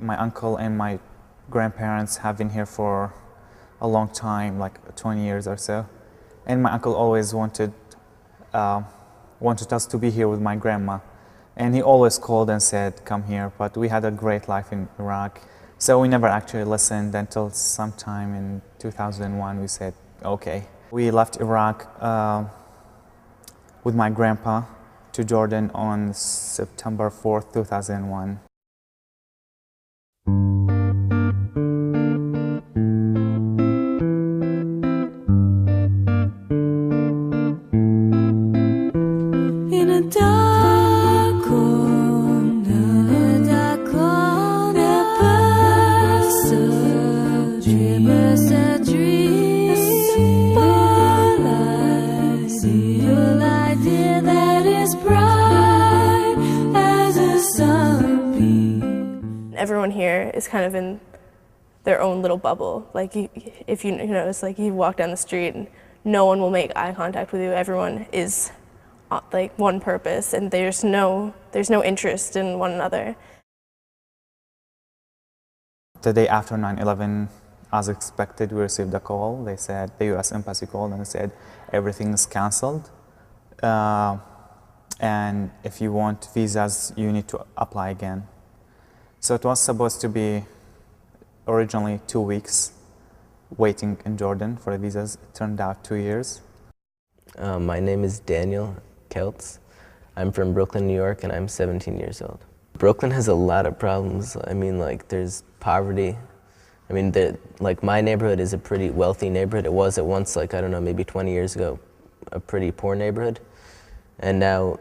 my uncle and my grandparents have been here for a long time, like 20 years or so. And my uncle always wanted us to be here with my grandma. And he always called and said, come here, but we had a great life in Iraq. So we never actually listened until sometime in 2001 we said, okay. We left Iraq with my grandpa to Jordan on September 4th, 2001. In a dark corner, there bursts a dream, simple idea that is bright as a sunbeam. Everyone here is kind of in their own little bubble. Like if you notice, like you walk down the street and no one will make eye contact with you. Everyone is like one purpose, and there's no interest in one another. The day after 9/11, as expected, we received a call. They said, the U.S. Embassy called and said, everything is canceled. And if you want visas, you need to apply again. So it was supposed to be originally 2 weeks waiting in Jordan for the visas. It turned out 2 years. My name is Daniel Keltz. I'm from Brooklyn, New York, and I'm 17 years old. Brooklyn has a lot of problems. I mean, like, there's poverty. I mean, like, my neighborhood is a pretty wealthy neighborhood. It was at once, like, I don't know, maybe 20 years ago, a pretty poor neighborhood. And now,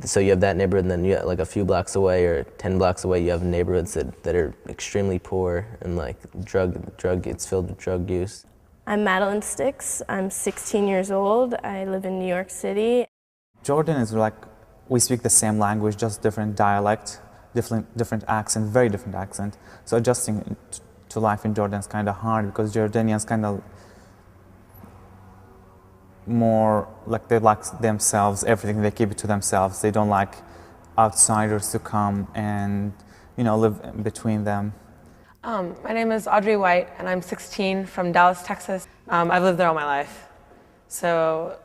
so you have that neighborhood, and then you have, like, a few blocks away or 10 blocks away, you have neighborhoods that are extremely poor and, like, it's filled with drug use. I'm Madeline Sticks. I'm 16 years old. I live in New York City. Jordan is like, we speak the same language, just different dialect, different accent, very different accent. So adjusting to life in Jordan is kind of hard because Jordanians kind of more like they like themselves, everything, they keep it to themselves. They don't like outsiders to come and, you know, live in between them. My name is Audrey White, and I'm 16 from Dallas, Texas. I've lived there all my life. So,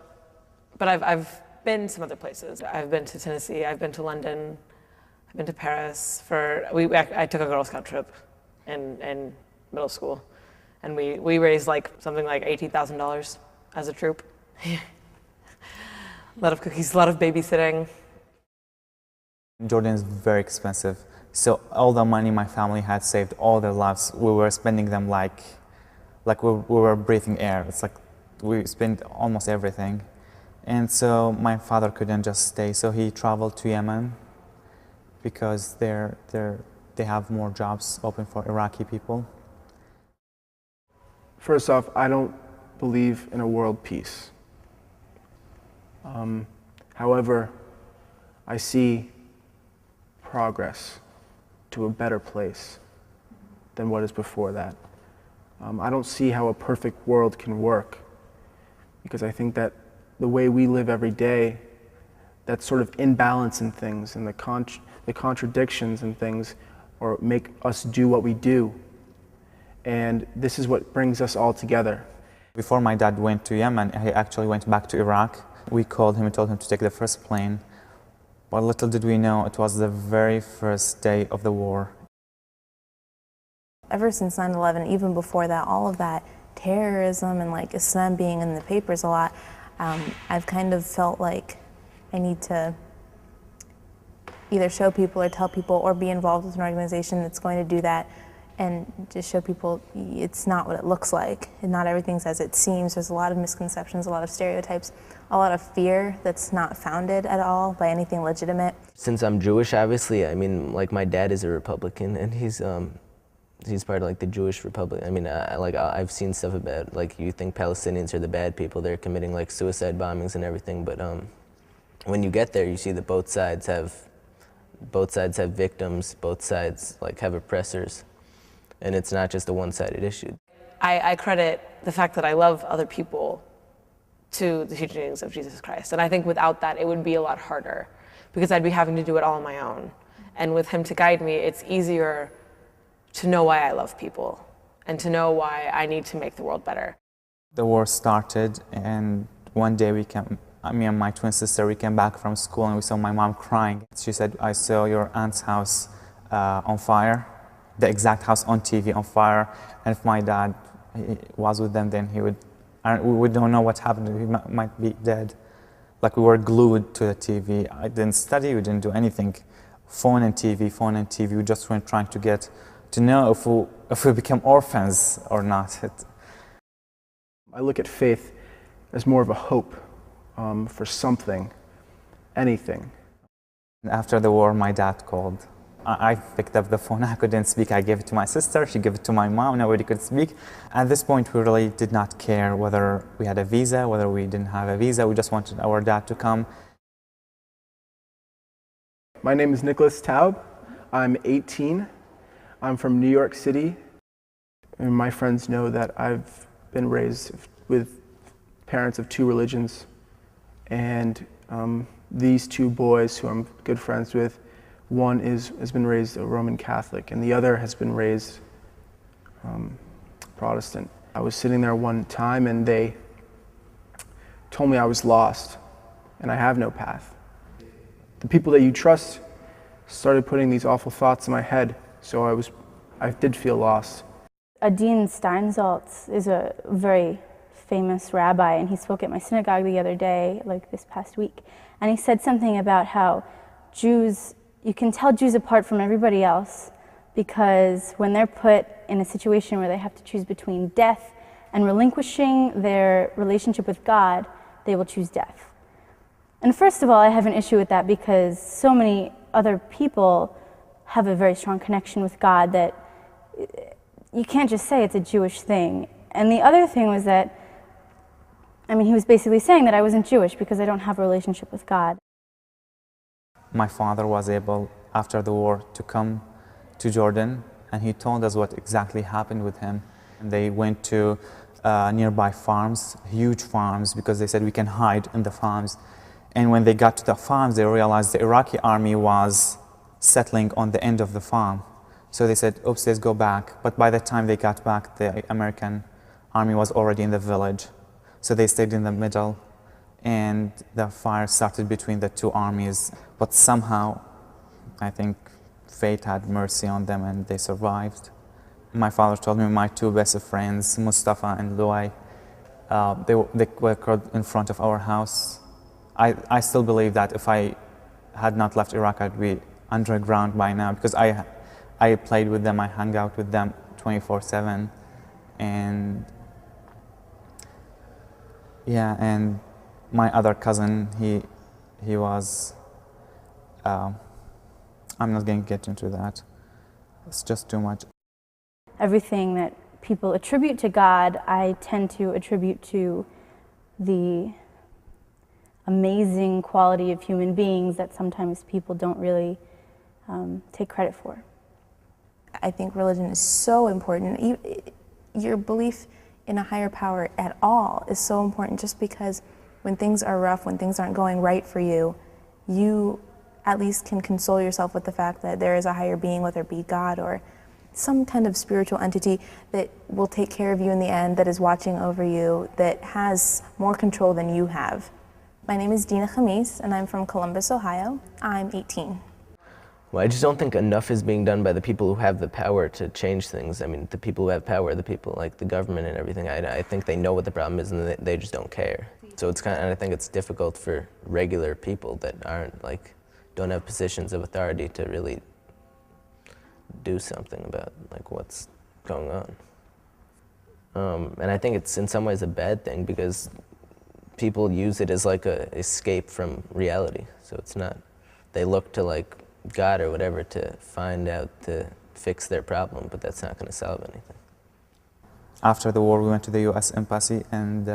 but I've been some other places. I've been to Tennessee, I've been to London, I've been to Paris I took a Girl Scout trip in middle school, and we raised like something like $80,000 as a troop. A lot of cookies, a lot of babysitting. Jordan is very expensive. So all the money my family had saved all their lives, we were spending them like we were breathing air. It's like we spent almost everything. And so my father couldn't just stay, so he traveled to Yemen because they have more jobs open for Iraqi people. First off, I don't believe in a world peace. However, I see progress to a better place than what is before that. I don't see how a perfect world can work because I think that the way we live every day, that sort of imbalance in things and the contradictions in things or make us do what we do. And this is what brings us all together. Before my dad went to Yemen, he actually went back to Iraq. We called him and told him to take the first plane. But little did we know, it was the very first day of the war. Ever since 9/11, even before that, all of that terrorism and like Islam being in the papers a lot, I've kind of felt like I need to either show people or tell people or be involved with an organization that's going to do that and just show people it's not what it looks like and not everything's as it seems. There's a lot of misconceptions, a lot of stereotypes, a lot of fear that's not founded at all by anything legitimate. Since I'm Jewish, obviously, I mean, like, my dad is a Republican, and he's part of, like, the Jewish Republic. I mean, I've seen stuff about, like, you think Palestinians are the bad people, they're committing, like, suicide bombings and everything, but when you get there, you see that both sides have victims, both sides, like, have oppressors, and it's not just a one-sided issue. I credit the fact that I love other people to the teachings of Jesus Christ, and I think without that, it would be a lot harder, because I'd be having to do it all on my own. And with him to guide me, it's easier to know why I love people and to know why I need to make the world better. The war started, and one day me and my twin sister, we came back from school and we saw my mom crying. She said, I saw your aunt's house on fire, the exact house on TV on fire, and if my dad was with them, then he would, we don't know what happened, he might be dead. Like, we were glued to the TV. I didn't study, we didn't do anything. Phone and TV, we just were trying to get to know if we become orphans or not. I look at faith as more of a hope for something, anything. After the war, my dad called. I picked up the phone, I couldn't speak. I gave it to my sister, she gave it to my mom, nobody could speak. At this point, we really did not care whether we had a visa, whether we didn't have a visa. We just wanted our dad to come. My name is Nicholas Taub. I'm 18. I'm from New York City. And my friends know that I've been raised with parents of two religions. And these two boys who I'm good friends with, one has been raised a Roman Catholic and the other has been raised Protestant. I was sitting there one time and they told me I was lost and I have no path. The people that you trust started putting these awful thoughts in my head, so I did feel lost. Adin Steinsaltz is a very famous rabbi, and he spoke at my synagogue the other day, like this past week, and he said something about how Jews, you can tell Jews apart from everybody else because when they're put in a situation where they have to choose between death and relinquishing their relationship with God, they will choose death. And first of all, I have an issue with that because so many other people have a very strong connection with God that you can't just say it's a Jewish thing. And the other thing was that, I mean, he was basically saying that I wasn't Jewish because I don't have a relationship with God. My father was able, after the war, to come to Jordan, and he told us what exactly happened with him. And they went to nearby farms, huge farms, because they said we can hide in the farms. And when they got to the farms, they realized the Iraqi army was settling on the end of the farm. So they said, oops, let's go back. But by the time they got back, the American army was already in the village. So they stayed in the middle, and the fire started between the two armies. But somehow, I think fate had mercy on them and they survived. My father told me my two best friends, Mustafa and Luay, they were killed in front of our house. I still believe that if I had not left Iraq, I'd be underground by now, because I played with them, I hung out with them 24/7, and yeah, and my other cousin, he was, I'm not going to get into that, it's just too much. Everything that people attribute to God, I tend to attribute to the amazing quality of human beings that sometimes people don't really take credit for. I think religion is so important. Your belief in a higher power at all is so important, just because when things are rough, when things aren't going right for you, you at least can console yourself with the fact that there is a higher being, whether it be God or some kind of spiritual entity that will take care of you in the end, that is watching over you, that has more control than you have. My name is Dina Khamis, and I'm from Columbus, Ohio. I'm 18. Well, I just don't think enough is being done by the people who have the power to change things. I mean, the people who have power, the people like the government and everything, I think they know what the problem is and they just don't care. So it's kind of, and I think it's difficult for regular people that aren't like, don't have positions of authority to really do something about like what's going on. And I think it's in some ways a bad thing because people use it as like a escape from reality. So it's not, they look to like God or whatever to find out to fix their problem, but that's not going to solve anything. After the war, we went to the US Embassy and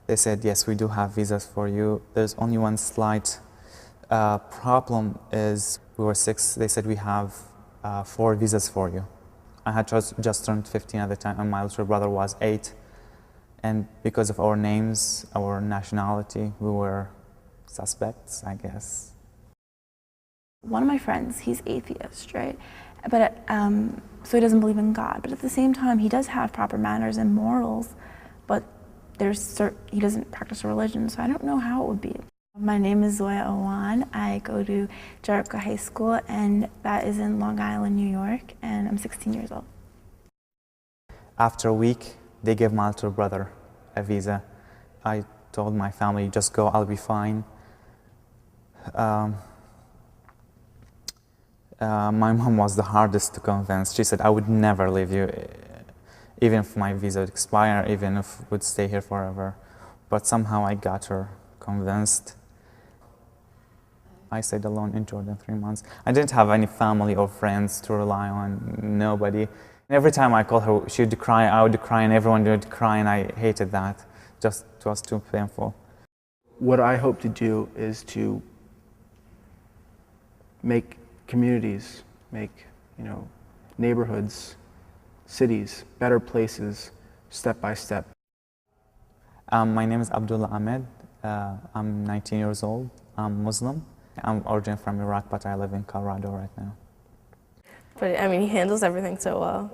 they said, yes, we do have visas for you. There's only one slight problem is we were 6. They said we have 4 visas for you. I had just turned 15 at the time and my little brother was 8. And because of our names, our nationality, we were suspects, I guess. One of my friends, he's atheist, right? But so he doesn't believe in God. But at the same time, he does have proper manners and morals. But he doesn't practice a religion, so I don't know how it would be. My name is Zoya Owan. I go to Jericho High School, and that is in Long Island, New York, and I'm 16 years old. After a week, they gave my little brother a visa. I told my family, just go, I'll be fine. My mom was the hardest to convince. She said, I would never leave you, even if my visa would expire, even if I would stay here forever. But somehow I got her convinced. I stayed alone in Jordan 3 months. I didn't have any family or friends to rely on, nobody. Every time I called her, she would cry, I would cry, and everyone would cry, and I hated that. It was too painful. What I hope to do is to make communities, make neighborhoods, cities, better places, step by step. My name is Abdullah Ahmed. I'm 19 years old. I'm Muslim. I'm originally from Iraq, but I live in Colorado right now. But I mean, he handles everything so well.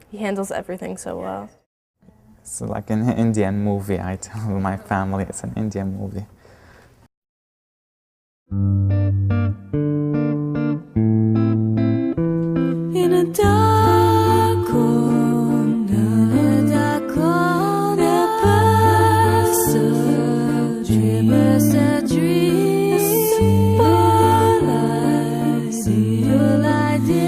He handles everything so well. It's like an Indian movie, I tell my family. It's an Indian movie. In a dark corner, there bursts a dream, simple idea.